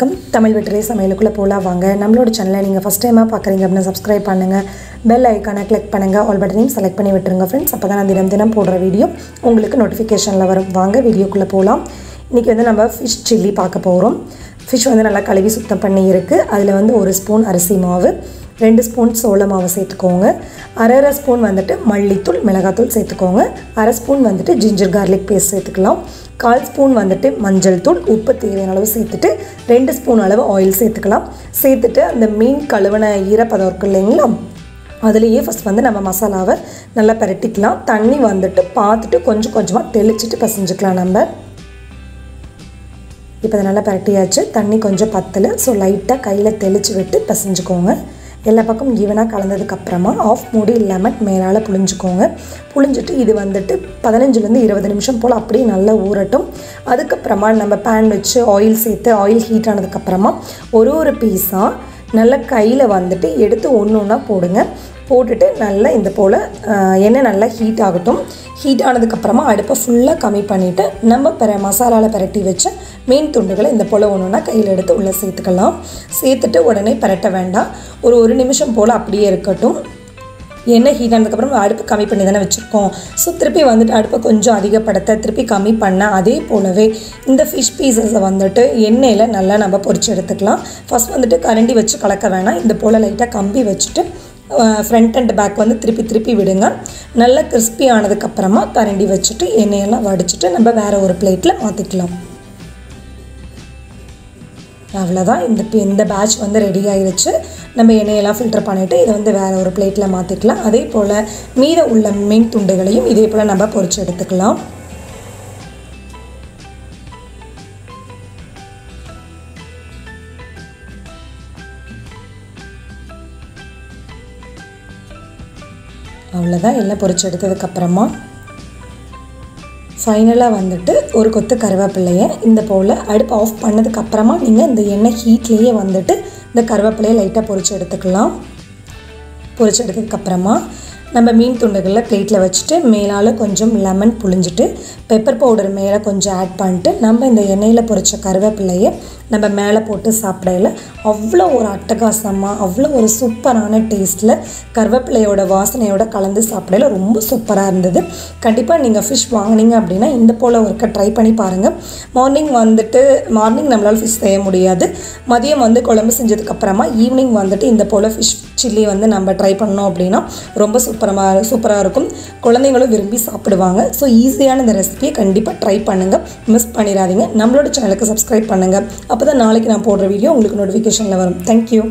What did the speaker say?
வணக்கம் தமிழ் வெற்றிலை சமையலுக்குள்ள போலாம் வாங்க. நம்மளோட சேனலை நீங்க ஃபர்ஸ்ட் டைமா பார்க்கறீங்க அப்படினா Subscribe பண்ணுங்க. பெல் ஐகானை கிளிக் பண்ணுங்க. ஆல் பட்டனையும் செலக்ட் பண்ணி விட்டுருங்க फ्रेंड्स. அப்பதான் நான் தினம் போடுற வீடியோ உங்களுக்கு நோட்டிஃபிகேஷன்ல வரும். வாங்க வீடியோக்குள்ள போலாம். இன்னைக்கு வந்து நம்ம fish chilli பார்க்க போறோம். fish வந்து நல்லா கழுவி சுத்தம் பண்ணி இருக்கு. அதுல வந்து 1 ஸ்பூன் அரிசி மாவு, 2 ஸ்பூன் சோள மாவு சேர்த்துக்கோங்க. அரை ஸ்பூன் வந்துட்டு மல்லித்தூள் மிளகாத்தூள் சேர்த்துக்கோங்க. அரை ஸ்பூன் வந்துட்டு ஜிஞ்சர் garlic பேஸ்ட் சேர்த்துக்கலாம். 1/4 ஸ்பூன் வந்துட்டு மஞ்சள் தூள், உப்பு தேவையான அளவு சேர்த்துட்டு 2 ஸ்பூன் அளவு ஆயில் சேர்த்துக்கலாம். சேர்த்துட்டு அந்த மீன் கழுவன ஈரப்பதம் இருக்கு இல்லைங்களா, அதுலேயே ஃபஸ்ட் வந்து நம்ம மசாலாவை நல்லா பரட்டிக்கலாம். தண்ணி வந்துட்டு பார்த்துட்டு கொஞ்சம் கொஞ்சமாக தெளிச்சிட்டு பசைஞ்சிக்கலாம். நம்ம இப்போ அதை நல்லா பரட்டியாச்சு. தண்ணி கொஞ்சம் பத்தலை, ஸோ லைட்டாக கையில் தெளித்து விட்டு பசைஞ்சுக்கோங்க. எல்லா பக்கம் ஈவனாக கலந்ததுக்கப்புறமா ஆஃப் மூடி லெமன் மேலால் புழிஞ்சிக்கோங்க. புழிஞ்சிட்டு இது வந்துட்டு 15லேருந்து 20 நிமிஷம் போல் அப்படியே நல்லா ஊறட்டும். அதுக்கப்புறமா நம்ம பேன் வச்சு ஆயில் சேர்த்து ஆயில் ஹீட் ஆனதுக்கப்புறமா ஒரு பீஸாக நல்லா கையில் வந்துட்டு எடுத்து ஒன்று ஒன்றா போடுங்க. போட்டுட்டு நல்லா இந்த போல் எண்ணெய் நல்லா ஹீட் ஆகட்டும். ஹீட் ஆனதுக்கப்புறமா அடுப்பை ஃபுல்லாக கம்மி பண்ணிவிட்டு நம்ம மசாலாவில் பரட்டி வச்ச மீன் துண்டுகளை இந்த போல் ஒன்று ஒன்றா கையில் எடுத்து உள்ளே சேர்த்துக்கலாம். சேர்த்துட்டு உடனே பரட்ட வேண்டாம், ஒரு நிமிஷம் போல் அப்படியே இருக்கட்டும். எண்ணெய் ஹீட் ஆனதுக்கப்புறம் அடுப்பு கம்மி பண்ணி தானே வச்சுருக்கோம். ஸோ திருப்பி வந்துட்டு அடுப்பை கொஞ்சம் அதிகப்படுத்த திருப்பி கம்மி பண்ண அதே போலவே இந்த ஃபிஷ் பீசஸை வந்துட்டு எண்ணெயில் நல்லா நம்ம பொரிச்சு எடுத்துக்கலாம். ஃபஸ்ட் வந்துட்டு கரண்டி வச்சு கலக்க வேணாம், இந்த போல் லைட்டாக கம்பி வச்சுட்டு ஃப்ரண்ட் அண்ட் பேக் வந்து திருப்பி விடுங்க. நல்லா கிறிஸ்பி ஆனதுக்கப்புறமா கரண்டி வச்சுட்டு எண்ணெயெல்லாம் வடிச்சிட்டு நம்ம வேறு ஒரு பிளேட்டில் மாற்றிக்கலாம். அவ்வளோதான், இந்த பேட்ச் வந்து ரெடி ஆகிடுச்சு. நம்ம எண்ணெயெல்லாம் ஃபில்டர் பண்ணிவிட்டு இதை வந்து வேறு ஒரு பிளேட்டில் மாற்றிக்கலாம். அதே போல் மீத உள்ள மீன் துண்டுகளையும் இதே போல் நம்ம பொரிச்சு எடுத்துக்கலாம். அவ்வளோதான், எல்லாம் பொரிச்சு எடுத்ததுக்கப்புறமா ஃபைனலாக வந்துட்டு ஒரு கொத்து கருவேப்பிலையை இந்த போல் அடுப்பு ஆஃப் பண்ணதுக்கப்புறமா நீங்கள் இந்த எண்ணெய் ஹீட்லேயே வந்துட்டு இந்த கருவேப்பிலையை லைட்டாக பொரிச்சு எடுத்துக்கலாம். பொரிச்சு எடுத்ததுக்கப்புறமா நம்ம மீன் துண்டுகளில் பிளேட்டில் வச்சுட்டு மேலால் கொஞ்சம் லெமன் புழிஞ்சிட்டு பெப்பர் பவுடர் மேலே கொஞ்சம் ஆட் பண்ணிட்டு நம்ம இந்த எண்ணெயில் பொரிச்ச கருவேப்பிலையை நம்ம மேலே போட்டு சாப்பிடையில அவ்வளோ ஒரு அட்டகாசமாக அவ்வளோ ஒரு சூப்பரான டேஸ்ட்டில் கருவேப்பிலையோட வாசனையோட கலந்து சாப்பிடையில ரொம்ப சூப்பராக இருந்தது. கண்டிப்பாக நீங்கள் ஃபிஷ் வாங்கினீங்க அப்படின்னா இந்த போல் ஒருக்க ட்ரை பண்ணி பாருங்கள். மார்னிங் நம்மளால் ஃபிஷ் செய்ய முடியாது. மதியம் வந்து குழம்பு செஞ்சதுக்கப்புறமா ஈவினிங் வந்துட்டு இந்த போல் ஃபிஷ் சில்லி வந்து நம்ம ட்ரை பண்ணோம் அப்படின்னா ரொம்ப சூப்பராக இருக்கும். குழந்தைங்களும் விரும்பி சாப்பிடுவாங்க. ஸோ ஈஸியான இந்த ரெசிபியை கண்டிப்பாக ட்ரை பண்ணுங்கள், மிஸ் பண்ணிடாதீங்க. நம்மளோட சேனலுக்கு சப்ஸ்கிரைப் பண்ணுங்கள். அப்போ தான் நாளைக்கு நான் போடுற வீடியோ உங்களுக்கு நோட்டிஃபிகேஷனில் வரும். தேங்க்யூ.